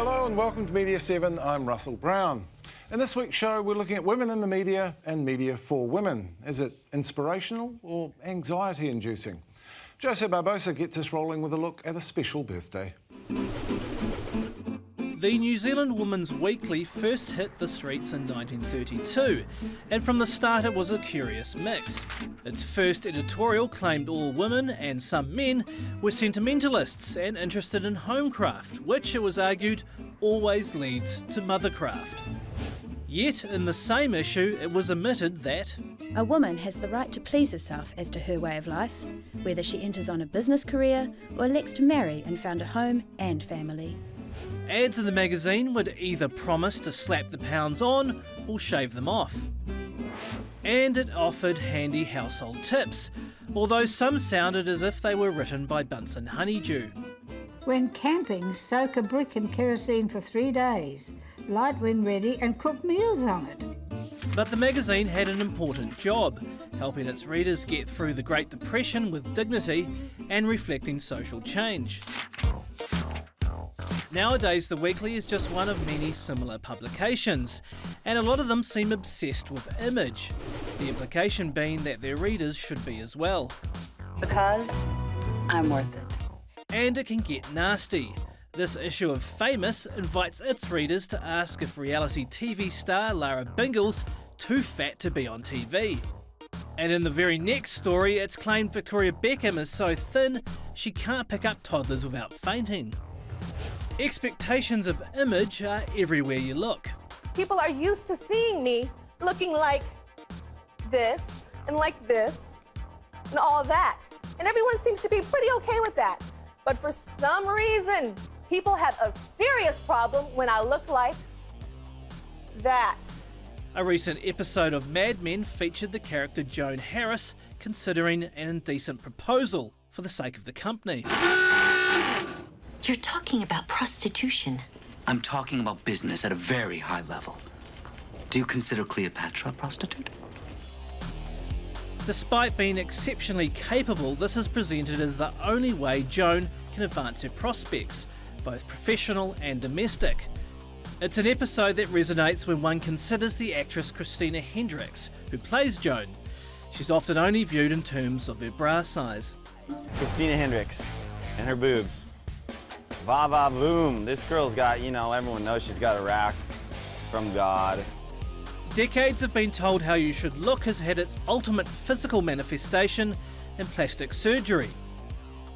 Hello and welcome to Media7. I'm Russell Brown. In this week's show, we're looking at women in the media and media for women. Is it inspirational or anxiety-inducing? Jose Barbosa gets us rolling with a look at a special birthday. The New Zealand Women's Weekly first hit the streets in 1932, and from the start it was a curious mix. Its first editorial claimed all women, and some men, were sentimentalists and interested in homecraft, which, it was argued, always leads to mothercraft. Yet, in the same issue, it was admitted that a woman has the right to please herself as to her way of life, whether she enters on a business career or elects to marry and found a home and family. ads in the magazine would either promise to slap the pounds on or shave them off. And it offered handy household tips, although some sounded as if they were written by Bunsen Honeydew. When camping, soak a brick in kerosene for 3 days. Light when ready and cook meals on it. But the magazine had an important job, helping its readers get through the Great Depression with dignity and reflecting social change. Nowadays, the Weekly is just one of many similar publications, and a lot of them seem obsessed with image, the implication being that their readers should be as well. Because I'm worth it. And it can get nasty. This issue of Famous invites its readers to ask if reality TV star Lara Bingle's too fat to be on TV. And in the very next story, it's claimed Victoria Beckham is so thin she can't pick up toddlers without fainting. Expectations of image are everywhere you look. People are used to seeing me looking like this and all that. And everyone seems to be pretty okay with that. But for some reason, people had a serious problem when I looked like that. A recent episode of Mad Men featured the character Joan Harris considering an indecent proposal for the sake of the company. You're talking about prostitution. I'm talking about business at a very high level. Do you consider Cleopatra a prostitute? Despite being exceptionally capable, this is presented as the only way Joan can advance her prospects, both professional and domestic. It's an episode that resonates when one considers the actress Christina Hendricks, who plays Joan. She's often only viewed in terms of her bra size. Christina Hendricks and her boobs. Va va voom. This girl's got, everyone knows she's got a rack from God. Decades of being told how you should look has had its ultimate physical manifestation in plastic surgery.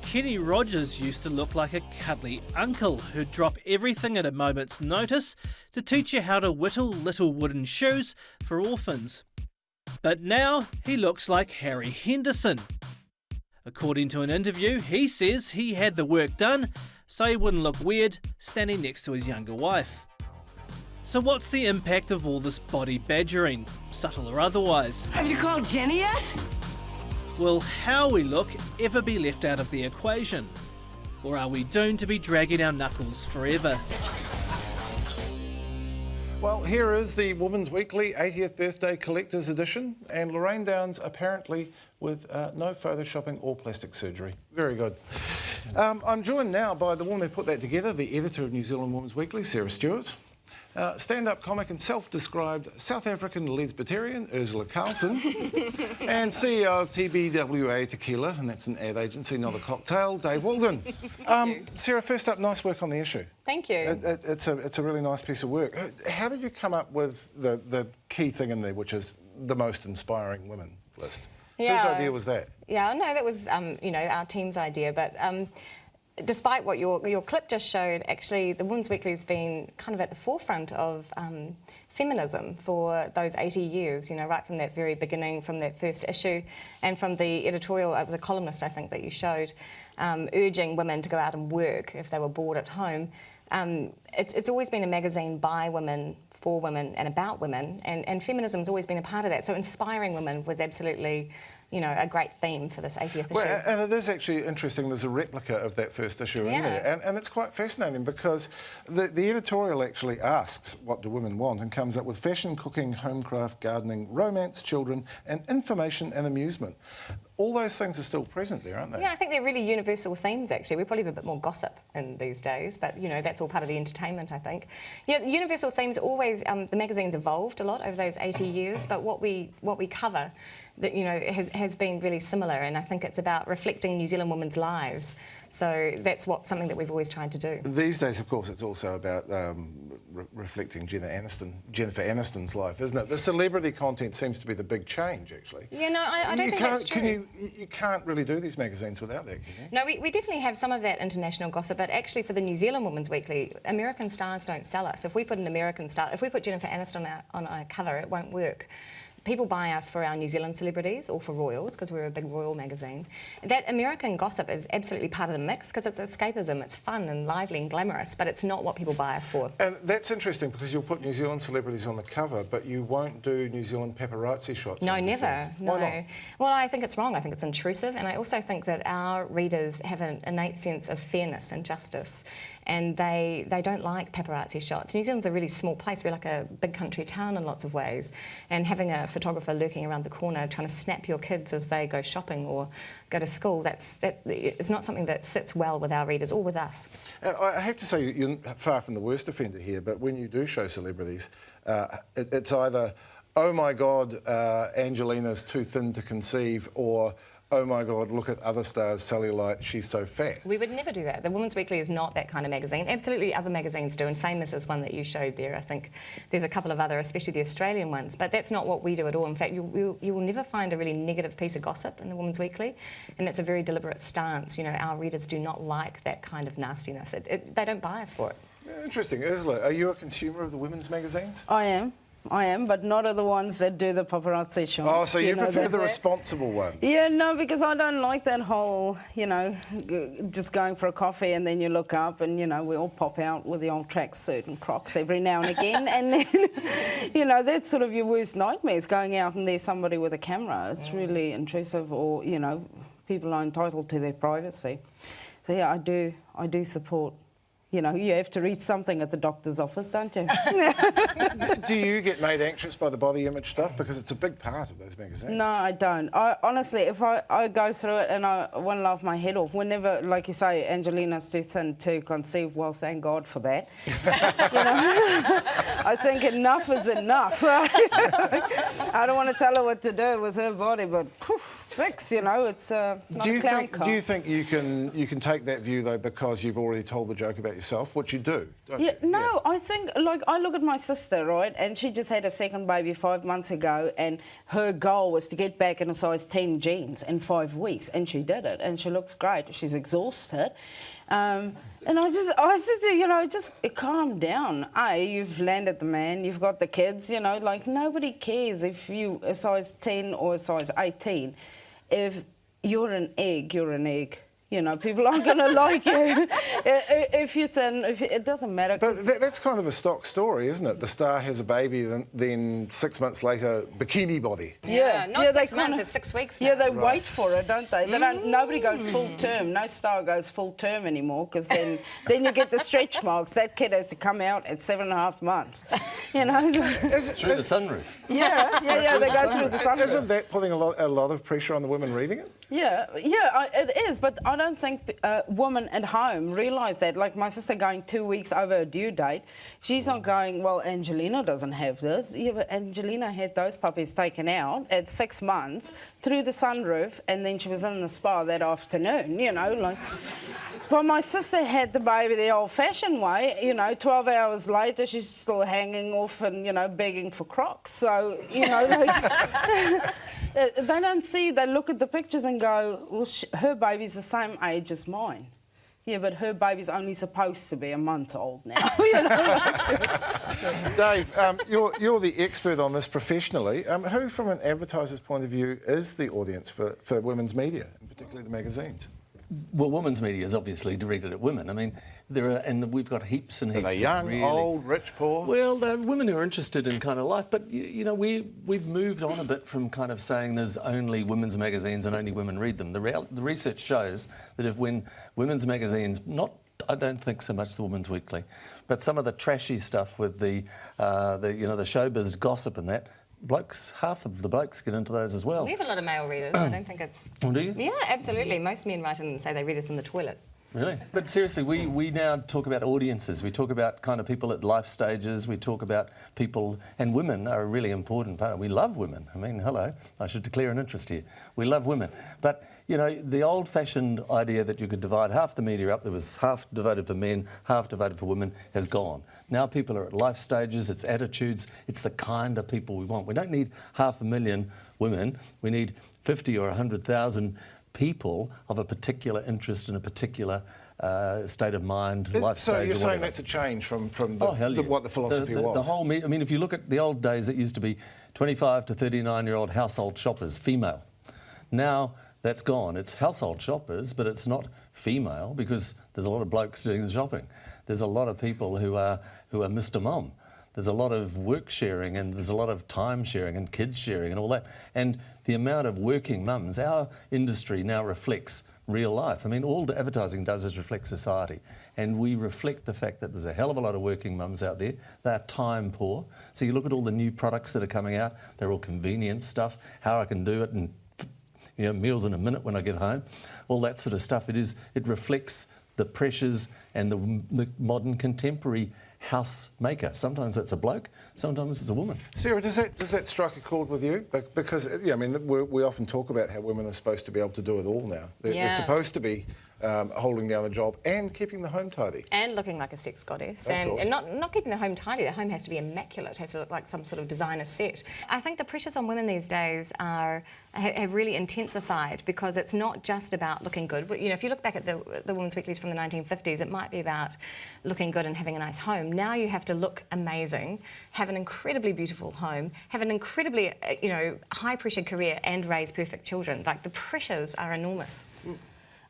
Kenny Rogers used to look like a cuddly uncle who'd drop everything at a moment's notice to teach you how to whittle little wooden shoes for orphans. But now he looks like Harry Henderson. According to an interview, he says he had the work done so he wouldn't look weird standing next to his younger wife. So what's the impact of all this body badgering, subtle or otherwise? Have you called Jenny yet? Will how we look ever be left out of the equation? Or are we doomed to be dragging our knuckles forever? Well, here is the Women's Weekly 80th Birthday Collector's Edition, and Lorraine Downs apparently with no photoshopping or plastic surgery. Very good. I'm joined now by the woman who put that together, the editor of New Zealand Women's Weekly, Sarah Stewart. Stand-up comic and self-described South African lesbitarian Ursula Carlson, and CEO of TBWA Tequila, and that's an ad agency, not a cocktail, Dave Walden. Sarah, first up, nice work on the issue. Thank you. It's a really nice piece of work. How did you come up with the key thing in there, which is the most inspiring women list? Yeah. Whose idea was that? Yeah, no, that was our team's idea, but. Despite what your clip just showed, actually the Women's Weekly has been kind of at the forefront of feminism for those 80 years, right from that very beginning, from that first issue, and from the editorial, it was a columnist, I think, that you showed, urging women to go out and work if they were bored at home. It's always been a magazine by women, for women and about women, and feminism's always been a part of that. So inspiring women was absolutely you know, a great theme for this 80th issue. Well, and it is actually interesting. There's a replica of that first issue in there, and it's quite fascinating because the editorial actually asks what do women want and comes up with fashion, cooking, homecraft, gardening, romance, children, and information and amusement. All those things are still present there, aren't they? Yeah, I think they're really universal themes, actually. We probably have a bit more gossip in these days, but, you know, that's all part of the entertainment, I think. Yeah, the universal themes always, the magazine's evolved a lot over those 80 years, but what we cover, that, you know, has been really similar, and I think it's about reflecting New Zealand women's lives. So that's something that we've always tried to do. These days, of course, it's also about reflecting Jennifer Aniston's life, isn't it? The celebrity content seems to be the big change, actually. Yeah, no, I don't think that's true. You can't really do these magazines without that, can you? No, we definitely have some of that international gossip, but actually for the New Zealand Women's Weekly, American stars don't sell us. If we put an American star, if we put Jennifer Aniston on a cover, it won't work. People buy us for our New Zealand celebrities or for royals, because we're a big royal magazine. That American gossip is absolutely part of the mix because it's escapism, it's fun and lively and glamorous, but it's not what people buy us for. And that's interesting because you'll put New Zealand celebrities on the cover, but you won't do New Zealand paparazzi shots. No, never. No. Why not? Well, I think it's wrong. I think it's intrusive, and I also think that our readers have an innate sense of fairness and justice, and they don't like paparazzi shots. New Zealand's a really small place. We're like a big country town in lots of ways, and having a photographer lurking around the corner trying to snap your kids as they go shopping or go to school, that is not something that sits well with our readers or with us. I have to say, you're far from the worst offender here, but when you do show celebrities, it's either, oh my God, Angelina's too thin to conceive, or oh my God, look at other stars, cellulite, she's so fat. We would never do that. The Women's Weekly is not that kind of magazine. Absolutely other magazines do, and Famous is one that you showed there. I think there's a couple of other, especially the Australian ones, but that's not what we do at all. In fact, you will never find a really negative piece of gossip in the Women's Weekly, and that's a very deliberate stance. You know, our readers do not like that kind of nastiness. They don't buy us for it. Interesting. Ursula, are you a consumer of the women's magazines? I am, but not of the ones that do the paparazzi shots. Oh, so you prefer the responsible ones? Yeah, no, because I don't like that whole, you know, just going for a coffee and then you look up and, you know, we all pop out with the old tracksuit and Crocs every now and again. And then, you know, that's sort of your worst nightmares, going out and there's somebody with a camera. It's really intrusive, or, you know, people are entitled to their privacy. So, yeah, I do support. You know, you have to read something at the doctor's office, don't you? Do you get made anxious by the body image stuff? Because it's a big part of those magazines. No, I don't. Honestly, if I go through it and I want to laugh my head off, whenever, like you say, Angelina's too thin to conceive, well, thank God for that. You know, I think enough is enough. I don't want to tell her what to do with her body, but poof, 6, you know, it's not a clown car. Do you think you can take that view, though, because you've already told the joke about yourself, which you do, don't you? No, yeah. I think, like, I look at my sister, right, and she just had a second baby 5 months ago, and her goal was to get back in a size 10 jeans in 5 weeks, and she did it, and she looks great. She's exhausted. And I said to her, you know, just calm down. You've landed the man, you've got the kids, you know, like, nobody cares if you a size 10 or a size 18. If you're an egg, you're an egg. You know, people aren't going to like you. If you're thin, it doesn't matter. But that's kind of a stock story, isn't it? The star has a baby, then 6 months later, bikini body. Yeah, not 6 months, it's 6 weeks now. Yeah, they wait for it, don't they? They don't. Nobody goes full term. No star goes full term anymore, because then you get the stretch marks. That kid has to come out at 7.5 months. You know, through the sunroof. Yeah, they go through the sunroof. Isn't that putting a lot of pressure on the women reading it? Yeah, it is, but I don't think women at home realise that. Like my sister going 2 weeks over her due date, she's not going, well, Angelina doesn't have this. Yeah, but Angelina had those puppies taken out at 6 months through the sunroof, and then she was in the spa that afternoon, you know, like... But my sister had the baby the old-fashioned way, you know, 12 hours later she's still hanging off and, you know, begging for Crocs. So, you know, like... They don't see, they look at the pictures and go, well, her baby's the same age as mine. Yeah, but her baby's only supposed to be a month old now. You know? Dave, you're the expert on this professionally. Who, from an advertiser's point of view, is the audience for women's media, and particularly the magazines? Well, women's media is obviously directed at women. I mean, and we've got heaps and heaps. Are they young, old, rich, poor? Well, they're women who are interested in kind of life, but you know, we've moved on a bit from kind of saying there's only women's magazines and only women read them. The research shows that when women's magazines, I don't think so much the Women's Weekly, but some of the trashy stuff with the showbiz gossip and that. Half of the blokes get into those as well. We have a lot of male readers. I don't think it's... Oh, do you? Yeah, absolutely. Most men write in and say they read us in the toilet. Really? But seriously, we now talk about audiences. We talk about kind of people at life stages. We talk about people... And women are a really important part. We love women. I mean, hello, I should declare an interest here. We love women. But, you know, the old-fashioned idea that you could divide half the media up, there was half devoted for men, half devoted for women, has gone. Now people are at life stages, it's attitudes, it's the kind of people we want. We don't need 500,000 women. We need 50 or 100,000 people of a particular interest in a particular state of mind, life stage. So you're or saying whatever. that's a change from Yeah. what the philosophy was? The whole, I mean, if you look at the old days, it used to be 25 to 39-year-old household shoppers, female. Now that's gone. It's household shoppers, but it's not female because there's a lot of blokes doing the shopping. There's a lot of people who are Mr. Mom. There's a lot of work sharing and there's a lot of time sharing and kids sharing and all that. And the amount of working mums, our industry now reflects real life. I mean, all the advertising does is reflect society. And we reflect the fact that there's a hell of a lot of working mums out there. They're time poor. So you look at all the new products that are coming out, they're all convenience stuff, how I can do it and, you know, meals in a minute when I get home, all that sort of stuff. It reflects the pressures and the modern contemporary house maker. Sometimes it's a bloke, sometimes it's a woman. Sarah, does that strike a chord with you? Because, yeah, I mean, we often talk about how women are supposed to be able to do it all now. They're supposed to be holding down the job and keeping the home tidy. And looking like a sex goddess. And not keeping the home tidy. The home has to be immaculate. It has to look like some sort of designer set. I think the pressures on women these days have really intensified because it's not just about looking good. You know, if you look back at the Women's Weeklies from the 1950s, it might be about looking good and having a nice home. Now you have to look amazing, have an incredibly beautiful home, have an incredibly, high-pressure career and raise perfect children. Like, the pressures are enormous.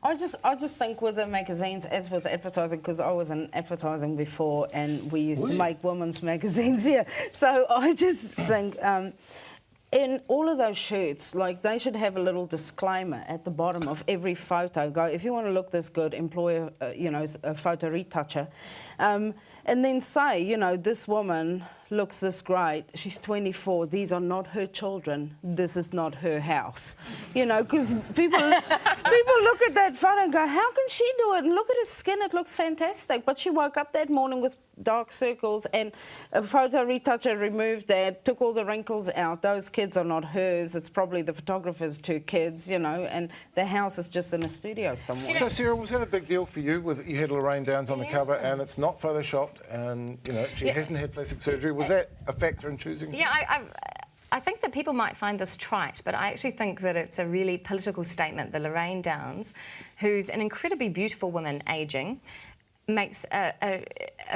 I just think with the magazines, as with advertising, because I was in advertising before and we used to make women's magazines, yeah. So I just think in all of those shirts, like, they should have a little disclaimer at the bottom of every photo. Go, if you want to look this good, employ a photo retoucher. And then say, you know, this woman looks this great, she's 24, these are not her children, this is not her house. You know, because people look at that photo and go, how can she do it? And look at her skin, it looks fantastic. But she woke up that morning with dark circles and a photo retoucher removed that, took all the wrinkles out. Those kids are not hers, it's probably the photographer's two kids, you know, and the house is just in a studio somewhere. So, Sarah, was that a big deal for you? You had Lorraine Downs on the cover and it's not photoshopped and, you know, she hasn't had plastic surgery. Was that a factor in choosing? Yeah, I think that people might find this trite, but I actually think that it's a really political statement that Lorraine Downs, who's an incredibly beautiful woman ageing, makes a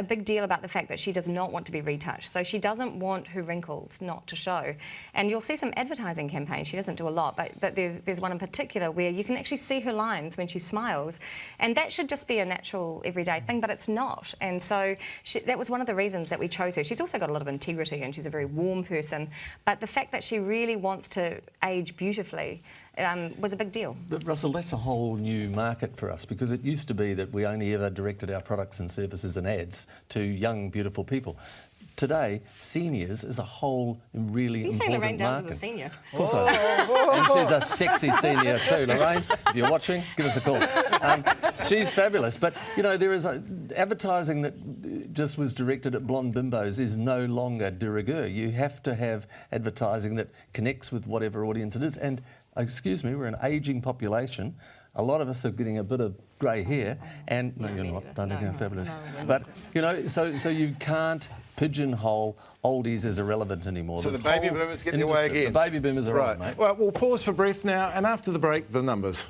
big deal about the fact that she does not want to be retouched. So she doesn't want her wrinkles not to show. And you'll see some advertising campaigns. She doesn't do a lot, but there's one in particular where you can actually see her lines when she smiles. And that should just be a natural, everyday thing, but it's not. And so that was one of the reasons that we chose her. She's also got a lot of integrity and she's a very warm person. But the fact that she really wants to age beautifully was a big deal. But Russell, that's a whole new market for us because it used to be that we only ever directed our products and services and ads to young, beautiful people. Today, seniors is a whole really important market. You say Lorraine Downs is a senior. Of course I am. And she's a sexy senior too, Lorraine. If you're watching, give us a call. She's fabulous. But, you know, there is advertising that just was directed at blonde bimbos is no longer de rigueur. You have to have advertising that connects with whatever audience it is. And, excuse me, we're an ageing population. A lot of us are getting a bit of grey hair, and no, you're not. You're fabulous. But you know, so you can't pigeonhole oldies as irrelevant anymore. So the baby boomers get their way again. The baby boomers are right, mate. Well, we'll pause for breath now, and after the break, the numbers.